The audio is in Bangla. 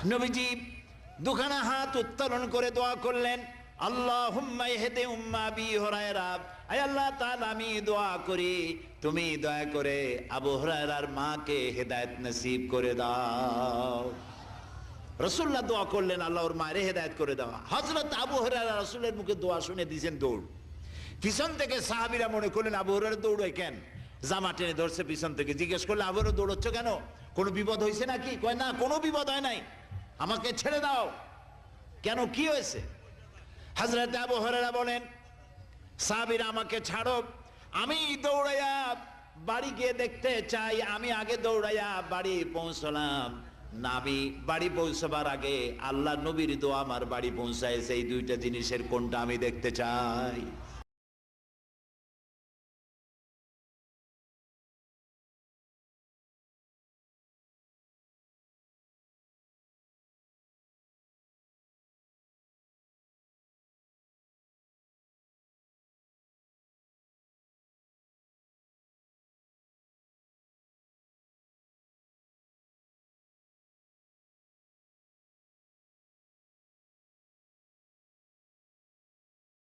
নবীজি দুখানা হাত উত্তোলন করে দোয়া করলেন, আল্লাহুম্মা ইহদি উম্মা আবি হুরায়রা, আয় আল্লাহ তাআলা আমি দোয়া করি তুমি দয়া করে আবু হুরায়রার মাকে হেদায়েত নসিব করে দাও। রাসূলুল্লাহ দোয়া করলেন আল্লাহ ওর মায়ের হেদায়েত করে দাও। হযরত আবু হুরায়রা রাসূলের মুখে দোয়া শুনে দিয়েছেন দৌড়। পিছন থেকে সাহাবীরা মনে করলেন আবু হুরায়রা দৌড়ায় কেন, জামা টেনে ধরছে পিছন থেকে। জিজ্ঞেস করলে আবু হুরায়রা দৌড়চ্ছ কেন, কোনো বিপদ হয়েছে নাকি? কয় না, কোনো বিপদ হয় নাই, আমাকে ছেড়ে দাও। কেন, কি হয়েছে? হযরত আবু হুরায়রা বলেন, সাহাবীরা আমাকে ছাড়ো, আমি দৌড়াইয়া বাড়ি গিয়ে দেখতে চাই। আমি আগে দৌড়াইয়া বাড়ি পৌঁছলাম, নাবি বাড়ি পৌঁছবার আগে আল্লাহ নবীর দোয়া আমার বাড়ি পৌঁছায়। সেই দুইটা জিনিসের কোনটা আমি দেখতে চাই।